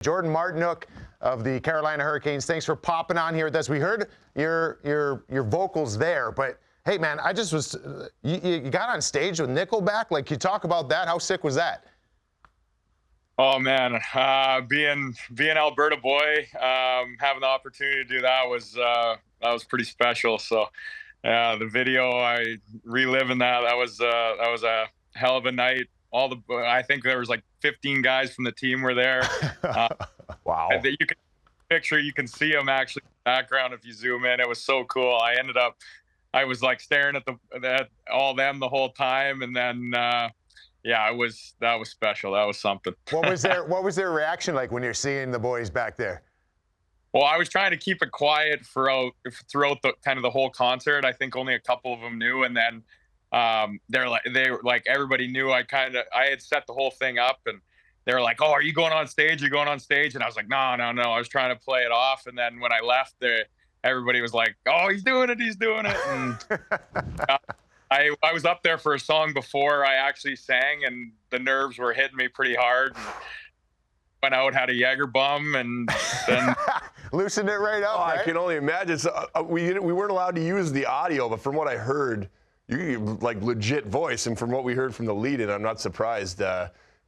Jordan Martinook of the Carolina Hurricanes, thanks for popping on here with us. We heard your vocals there, but hey, man, I just was you got on stage with Nickelback. Like, you talk about that. How sick was that? Oh man, being Alberta boy, having the opportunity to do that was pretty special. So, the video, I reliving that. That was a hell of a night. I think there was like 15 guys from the team were there. Wow. You can picture, you can see them actually in the background if you zoom in. It was so cool. I was like staring at all them the whole time, and then yeah, that was special. That was something. What was their reaction like when you're seeing the boys back there? Well, I was trying to keep it quiet throughout the kind of the whole concert. I think only a couple of them knew, and then they were like everybody knew. I had set the whole thing up, and they were like, "Oh, are you going on stage? You're going on stage?" And I was like, "No." I was trying to play it off, and then when I left, everybody was like, "Oh, he's doing it! He's doing it!" And I was up there for a song before I actually sang, and the nerves were hitting me pretty hard. And went out, had a Jaeger bum, and then loosened it right up. Right? I can only imagine. So, we weren't allowed to use the audio, but from what I heard, you like legit voice, and from what we heard from the lead-in, I'm not surprised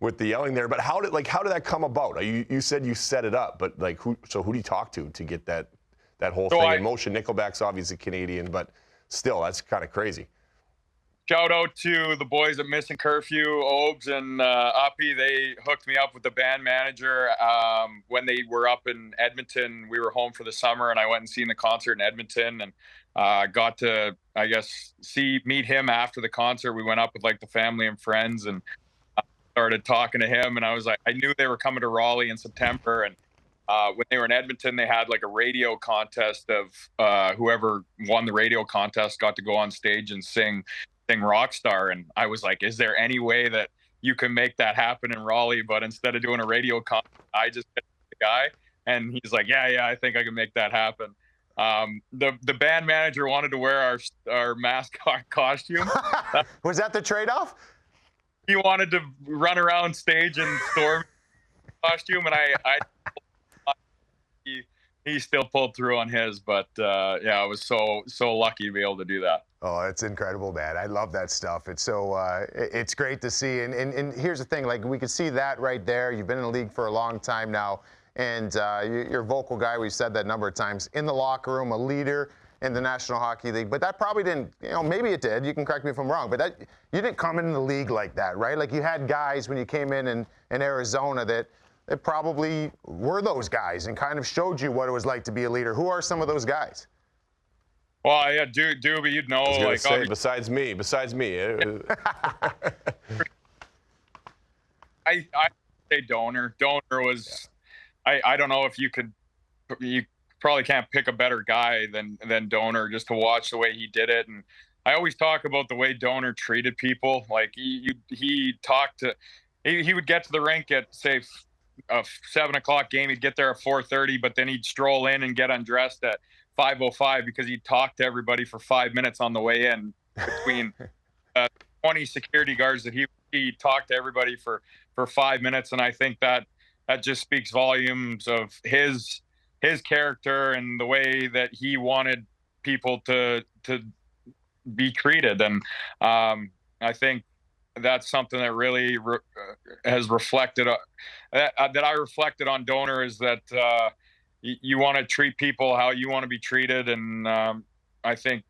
with the yelling there. But how did that come about? You said you set it up, but like who do you talk to get that whole thing in motion? Nickelback's obviously Canadian, but still, that's kind of crazy. Shout out to the boys at Missing Curfew, Obes and Uppy. They hooked me up with the band manager when they were up in Edmonton. We were home for the summer, and I went and seen the concert in Edmonton, and got to, I guess, meet him after the concert. We went up with like the family and friends, and started talking to him. And I was like, I knew they were coming to Raleigh in September, and when they were in Edmonton, they had like a radio contest of whoever won the radio contest got to go on stage and sing Rockstar. And I was like, is there any way that you can make that happen in Raleigh? But instead of doing a radio contest, I just hit the guy, and he's like, yeah, I think I can make that happen. The band manager wanted to wear our mascot costume. Was that the trade-off? He wanted to run around stage in Storm costume, and he still pulled through on his. But yeah, I was so lucky to be able to do that. Oh, it's incredible, man. I love that stuff. It's so it's great to see. And here's the thing, like, we could see that right there. You've been in the league for a long time now, and you're a vocal guy. We've said that a number of times. In the locker room, a leader in the National Hockey League. But that probably didn't, maybe it did. You can correct me if I'm wrong. But you didn't come in the league like that, right? Like, you had guys when you came in Arizona that probably were those guys and kind of showed you what it was like to be a leader. Who are some of those guys? Well, yeah, Doobie, you'd know. I was gonna say, besides me. I say Donor. Donor was, I don't know if you probably can't pick a better guy than Donor, just to watch the way he did it. And I always talk about the way Donor treated people. Like, he would get to the rink at, say, a 7 o'clock game. He'd get there at 4:30, but then he'd stroll in and get undressed at 5:05 because he talked to everybody for 5 minutes on the way in, between 20 security guards that he talked to everybody for 5 minutes. And I think that just speaks volumes of his character and the way that he wanted people to be treated. And I think that's something that really has reflected that I reflected on Donor, is that you want to treat people how you want to be treated. And I think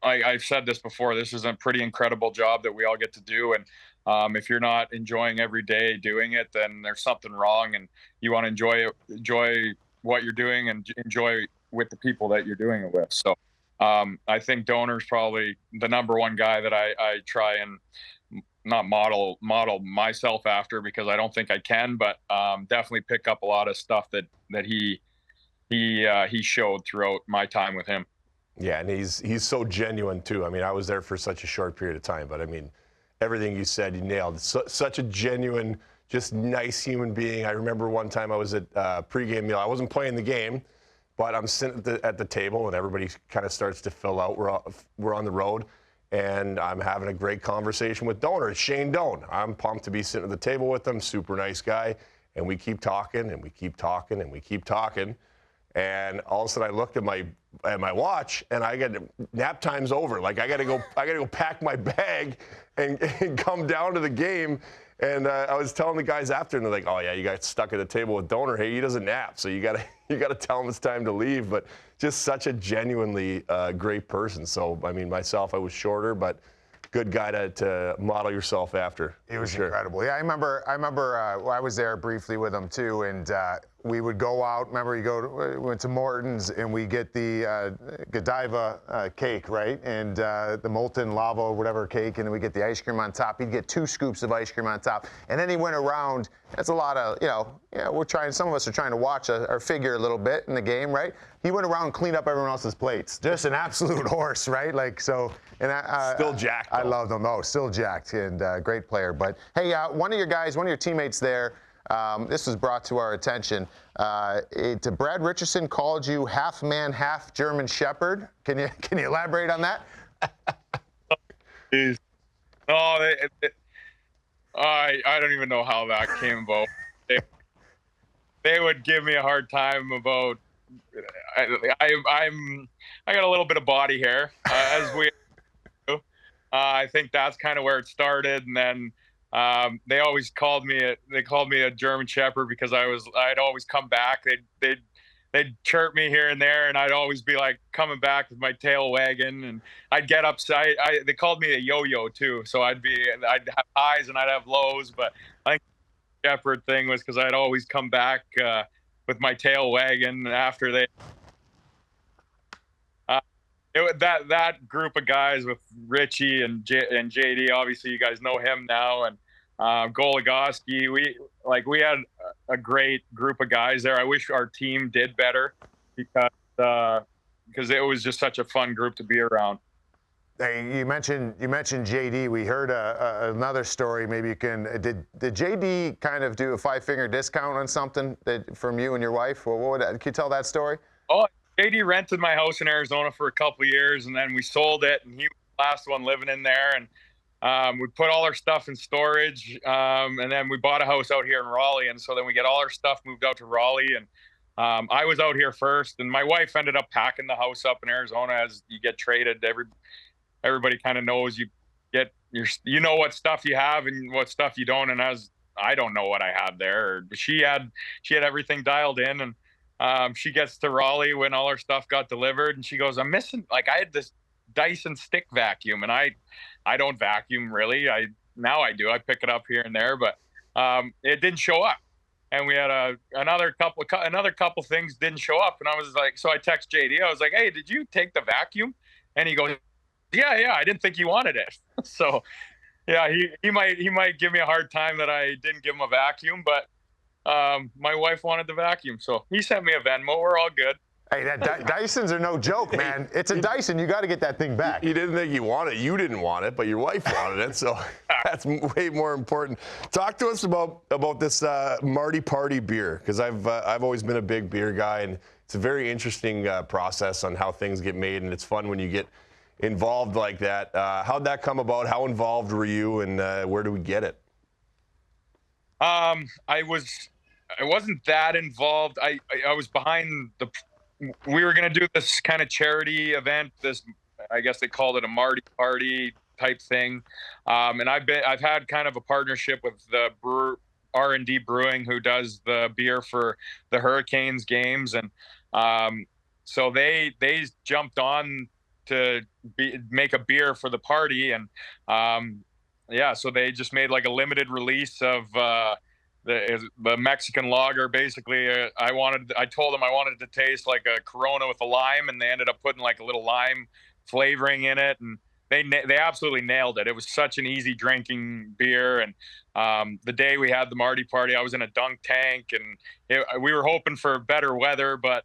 I've said this before, this is a pretty incredible job that we all get to do. And if you're not enjoying every day doing it, then there's something wrong, and you want to enjoy what you're doing and enjoy with the people that you're doing it with. So I think Donor's probably the number one guy that I try and not model myself after, because I don't think I can, but definitely pick up a lot of stuff that he showed throughout my time with him. Yeah, and he's so genuine too. I mean, I was there for such a short period of time, but I mean, everything you said, you nailed. Such a genuine, just nice human being. I remember one time I was at a pregame meal. I wasn't playing the game, but I'm sitting at the table, and everybody kind of starts to fill out. We're on the road, and I'm having a great conversation with Donor. It's Shane Doan. I'm pumped to be sitting at the table with him. Super nice guy. and we keep talking, and we keep talking, and we keep talking. And all of a sudden, I looked at my watch, and I got nap time's over. Like I gotta go pack my bag and come down to the game. And I was telling the guys after, and they're like, "Oh yeah, you got stuck at the table with Donor. Hey, he doesn't nap, so you gotta tell him it's time to leave." But just such a genuinely great person. So I mean, myself, I was shorter, but good guy to model yourself after. It was incredible. Yeah, I remember I was there briefly with him too, and we would go out. Remember, we went to Morton's and we get the Godiva cake, right? And the molten lava, whatever cake, and then we get the ice cream on top. He'd get 2 scoops of ice cream on top, and then he went around. That's a lot of, we're trying. Some of us are trying to watch our figure a little bit in the game, right? He went around and cleaned up everyone else's plates. Just an absolute horse, right? Like so. And still jacked. I loved him. Oh, still jacked and great player. But hey, one of your teammates there. This was brought to our attention. Brad Richardson called you half man, half German Shepherd. Can you elaborate on that? Jeez. Oh, I don't even know how that came about. They would give me a hard time about. I got a little bit of body hair, as we. I think that's kind of where it started, and then they always called me a German Shepherd because I'd always come back. They'd chirp me here and there, and I'd always be like coming back with my tail wagging, and I'd get upset. They called me a yo-yo too, so I'd have highs and I'd have lows. But I think the Shepherd thing was because I'd always come back with my tail wagging after they. That group of guys with Richie and JD, obviously you guys know him now, and Goligoski, we had a great group of guys there. I wish our team did better because it was just such a fun group to be around. Hey, you mentioned JD. We heard another story. Maybe you can. Did JD kind of do a 5-finger discount on something from you and your wife? Well, can you tell that story? Oh, JD rented my house in Arizona for a couple of years, and then we sold it, and he was the last one living in there. And we put all our stuff in storage, and then we bought a house out here in Raleigh. And so then we get all our stuff moved out to Raleigh. And I was out here first, and my wife ended up packing the house up in Arizona as you get traded. Everybody kind of knows you know what stuff you have and what stuff you don't. And as I don't know what I had there. She had everything dialed in, and she gets to Raleigh when all her stuff got delivered, and she goes, "I'm missing, I had this Dyson stick vacuum," and I don't vacuum really. Now I do. I pick it up here and there, but it didn't show up. And we had another couple things didn't show up, and I was like, so I text JD. I was like, "Hey, did you take the vacuum?" And he goes, "Yeah, I didn't think you wanted it." So yeah, he might give me a hard time that I didn't give him a vacuum, but my wife wanted the vacuum, so he sent me a Venmo. We're all good. Hey, Dysons are no joke, man. It's a Dyson. You got to get that thing back. You didn't think you wanted it. You didn't want it, but your wife wanted it, so that's way more important. Talk to us about this Marty Party beer, because I've always been a big beer guy, and it's a very interesting process on how things get made, and it's fun when you get involved like that. How'd that come about? How involved were you, and where do we get it? I wasn't that involved. I was behind we were going to do this kind of charity event. I guess they called it a Marty Party type thing. And I've had kind of a partnership with the R&D Brewing, who does the beer for the Hurricanes games. And, so they jumped on to make a beer for the party. And, so they just made like a limited release of, the Mexican lager. Basically, I told them I wanted it to taste like a Corona with a lime, and they ended up putting like a little lime flavoring in it, and they absolutely nailed it. It was such an easy drinking beer. And the day we had the Marty Party, I was in a dunk tank, and we were hoping for better weather, but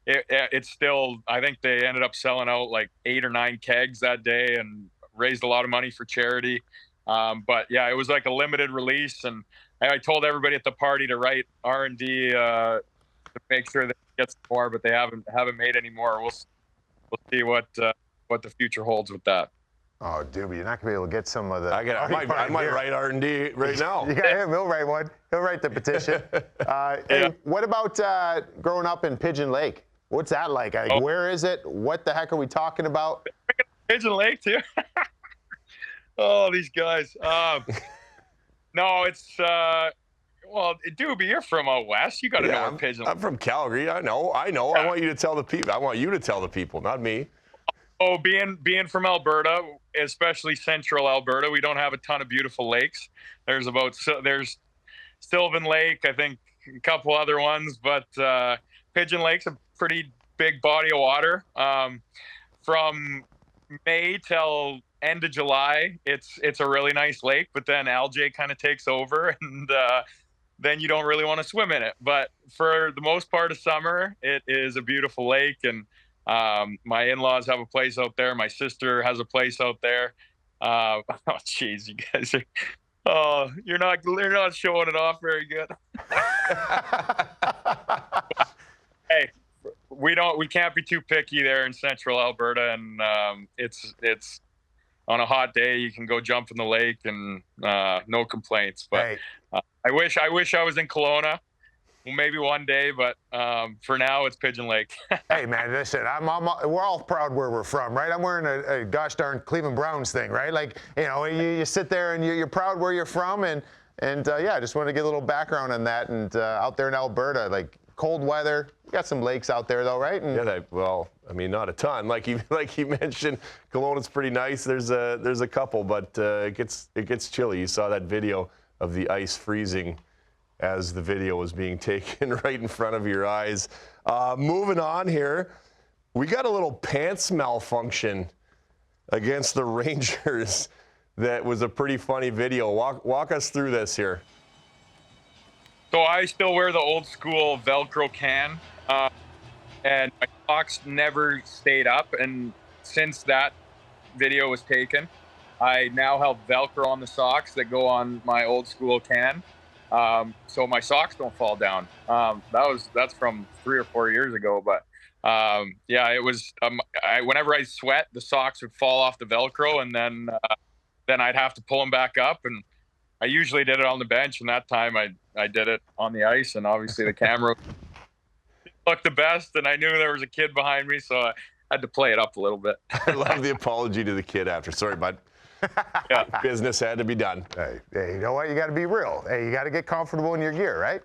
it's still, I think they ended up selling out like 8 or 9 kegs that day and raised a lot of money for charity. But yeah, it was like a limited release, and I told everybody at the party to write R&D to make sure that it gets more, but they haven't made any more. We'll see what the future holds with that. Oh, dude, you're not gonna be able to get some of the. I might write R&D right now. Yeah, he'll write one. He'll write the petition. Hey, what about growing up in Pigeon Lake? What's that like? Where is it? What the heck are we talking about? Pigeon Lake too. Oh, these guys. No, it's well, Doobie, you're from out west. You got to know where Pigeon Lake. I'm from Calgary. I know. Yeah. I want you to tell the people. I want you to tell the people, not me. Oh, being from Alberta, especially central Alberta, we don't have a ton of beautiful lakes. There's Sylvan Lake, I think a couple other ones, but Pigeon Lake's a pretty big body of water. From May till end of July, it's a really nice lake, but then algae kind of takes over, and then you don't really want to swim in it. But for the most part of summer, it is a beautiful lake, and my in-laws have a place out there. My sister has a place out there. Oh, jeez, you guys are. Oh, you're not showing it off very good. Hey, we can't be too picky there in central Alberta, and it's on a hot day you can go jump in the lake and no complaints. But Hey. I wish I was in Kelowna. Well, maybe one day, but for now it's Pigeon Lake. Hey, man, listen, we're all proud where we're from, right? I'm wearing a gosh darn Cleveland Browns thing, right? Like, you sit there and you're proud where you're from, and yeah, I just wanted to get a little background on that. And out there in Alberta, like cold weather, we got some lakes out there though, right? And Yeah, well, I mean, not a ton. Like you mentioned, Kelowna's pretty nice. There's a couple, but it gets chilly. You saw that video of the ice freezing as the video was being taken right in front of your eyes. Moving on here, we got a little pants malfunction against the Rangers that was a pretty funny video. Walk us through this here. So I still wear the old school Velcro can, and my socks never stayed up. And since that video was taken, I now have Velcro on the socks that go on my old school can. So my socks don't fall down. That's from 3 or 4 years ago, but yeah, it was whenever I sweat, the socks would fall off the Velcro, and then I'd have to pull them back up. And I usually did it on the bench, and that time I did it on the ice, and obviously the camera looked the best, and I knew there was a kid behind me, so I had to play it up a little bit. I love the apology to the kid after. Sorry, bud. Yeah. Business had to be done. hey, you know what? You got to be real. Hey, you got to get comfortable in your gear, right?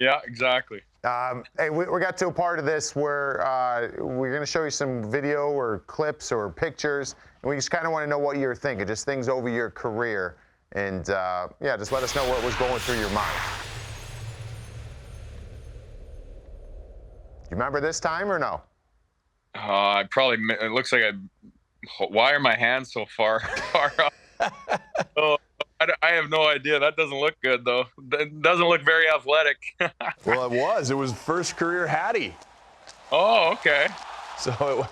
Yeah, exactly. Hey, we got to a part of this where we're going to show you some video or clips or pictures, and we just kind of want to know what you're thinking, just things over your career. And, yeah, just let us know what was going through your mind. You remember this time or no? It looks like why are my hands so far up? Oh, I have no idea. That doesn't look good, though. It doesn't look very athletic. Well, it was first career Hattie. Oh, okay. So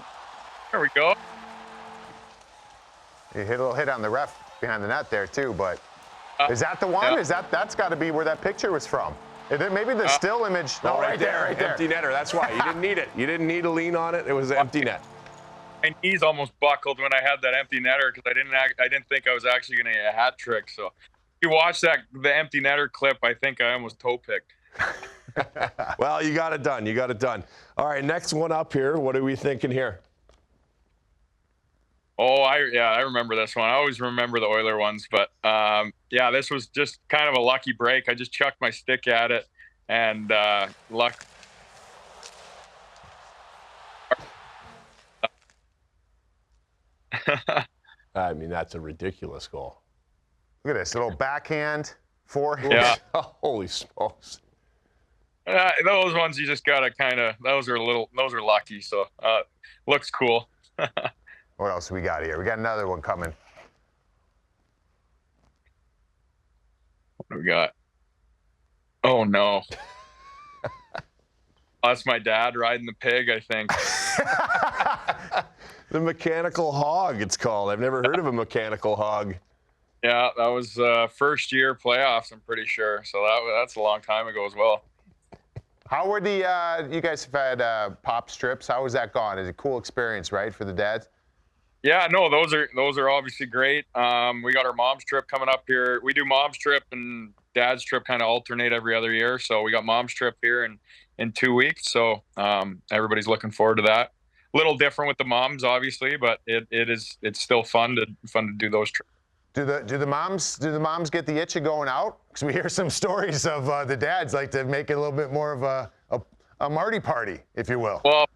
There we go. You hit a little hit on the ref behind the net there, too, but is that the one? Yeah. That's got to be where that picture was from. Maybe the still image. No, right there. Empty netter. That's why. You didn't need it. You didn't need to lean on it. It was an empty net. My knees almost buckled when I had that empty netter because I didn't think I was actually going to get a hat trick. So if you watch the empty netter clip, I think I almost toe picked. Well, you got it done. You got it done. All right, next one up here. What are we thinking here? Oh, I remember this one. I always remember the Oiler ones, but yeah, this was just kind of a lucky break. I just chucked my stick at it, and luck. I mean, that's a ridiculous goal. Look at this little backhand, forehand. Yeah. Holy smokes. Those ones you just gotta those are lucky. So looks cool. What else we got here? We got another one coming. What do we got? Oh no. That's my dad riding the pig, I think. The mechanical hog, it's called. I've never heard of a mechanical hog. Yeah, that was first year playoffs, I'm pretty sure. So that's a long time ago as well. How were you guys have had pop strips? How was that gone? Is it a cool experience, right, for the dads? Yeah, no, those are obviously great. We got our mom's trip coming up here. We do mom's trip and dad's trip kind of alternate every other year. So we got mom's trip here in 2 weeks. So everybody's looking forward to that. A little different with the moms, obviously, but it's still fun to do those trips. Do the moms get the itch of going out? Because we hear some stories of the dads like to make it a little bit more of a Marty party, if you will. Well,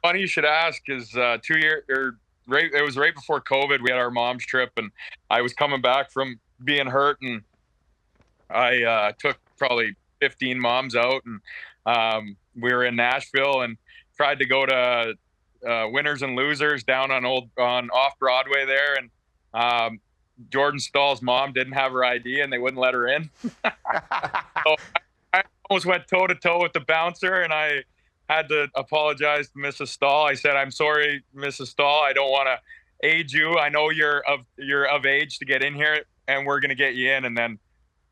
funny you should ask, is it was right before COVID. We had our mom's trip, and I was coming back from being hurt, and I took probably 15 moms out, and we were in Nashville and tried to go to Winners and Losers down on off Broadway there, and Jordan Stahl's mom didn't have her ID and they wouldn't let her in. So I almost went toe to toe with the bouncer, and I had to apologize to Mrs. Stahl. I said, "I'm sorry, Mrs. Stahl. I don't want to age you. I know you're of age to get in here, and we're gonna get you in." And then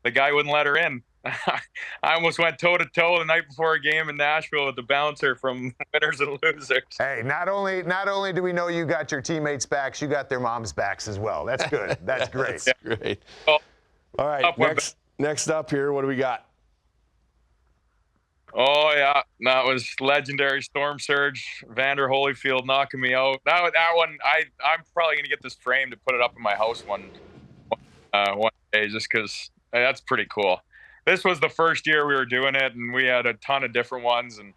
the guy wouldn't let her in. I almost went toe to toe the night before a game in Nashville with the bouncer from Winners and Losers. Hey, not only do we know you got your teammates' backs, you got their moms' backs as well. That's good. That's great. That's great. Well, all right, next up here, what do we got? Oh yeah, that was legendary storm surge. Vander Holyfield knocking me out. That one, I'm probably gonna get this framed to put it up in my house one day, just because that's pretty cool. This was the first year we were doing it, and we had a ton of different ones. And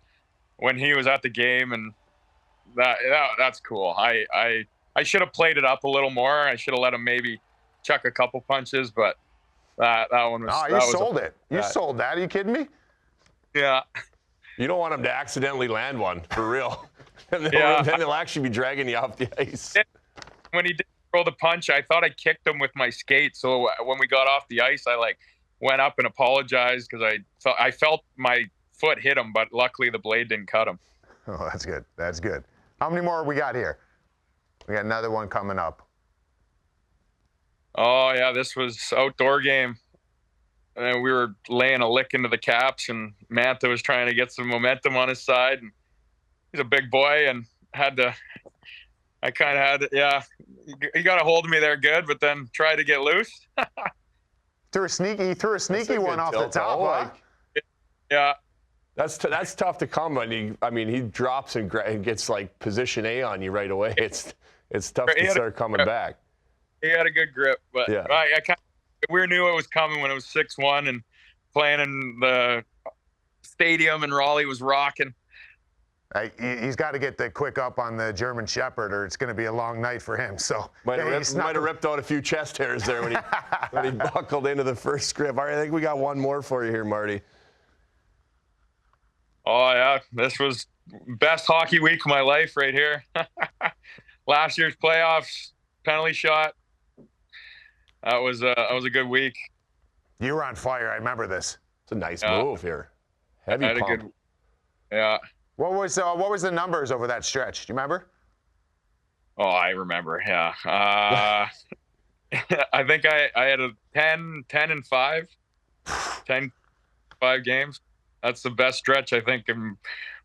when he was at the game, and that's cool. I should have played it up a little more. I should have let him maybe chuck a couple punches, but that one was. Oh, you sold it. You sold that. Are you kidding me? Yeah. You don't want him to accidentally land one, for real. And then they'll actually be dragging you off the ice. When he did throw the punch, I thought I kicked him with my skate. So when we got off the ice, I went up and apologized because I felt my foot hit him, but luckily the blade didn't cut him. Oh, that's good. That's good. How many more we got here? We got another one coming up. Oh yeah, this was outdoor game. And we were laying a lick into the Caps, and Mantha was trying to get some momentum on his side. And he's a big boy, and I kind of had, he got a hold of me there good, but then tried to get loose. He threw a sneaky one off the top. Huh? Yeah. That's tough to come when he drops and gets like position A on you right away. It's tough to start coming back. He had a good grip, but we knew it was coming when it was 6-1 and playing in the stadium, and Raleigh was rocking. He's got to get the quick up on the German Shepherd, or it's going to be a long night for him. So might have ripped out a few chest hairs there when he buckled into the first grip. All right, I think we got one more for you here, Marty. Oh yeah, this was best hockey week of my life right here. Last year's playoffs, penalty shot. That was a good week. You were on fire. I remember this. It's a nice move here. Heavy pump. Yeah. What was the numbers over that stretch? Do you remember? Oh, I remember. Yeah. I think I had a 10-5 games. That's the best stretch I think in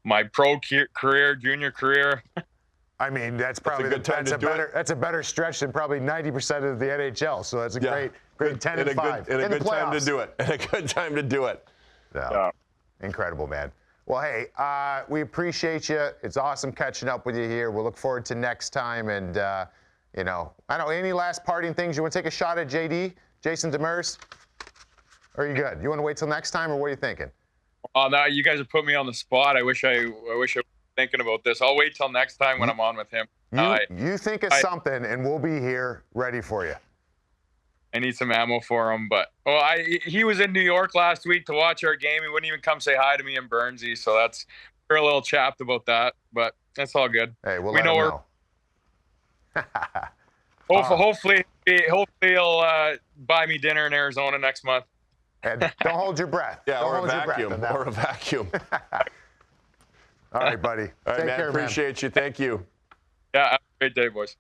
my pro career, junior career. I mean, that's probably that's a better stretch than probably 90% of the NHL. So that's a great 10-5. And a good time to do it. And a good time to do it. Yeah. Incredible, man. Well, hey, we appreciate you. It's awesome catching up with you here. We'll look forward to next time. And, I don't know, any last parting things? You want to take a shot at Jason Demers? Or are you good? You want to wait till next time, or what are you thinking? Oh, no, you guys have put me on the spot. I wish I was thinking about this. I'll wait till next time when I'm on with him. You think of something, and we'll be here ready for you. I need some ammo for him, but he was in New York last week to watch our game. He wouldn't even come say hi to me in Burnsy, so we're a little chapped about that, but that's all good. Hey, we know. Hopefully he'll buy me dinner in Arizona next month. And don't hold your breath. Yeah, or a vacuum. All right, buddy. All right, man. Appreciate you. Thank you. Yeah, have a great day, boys.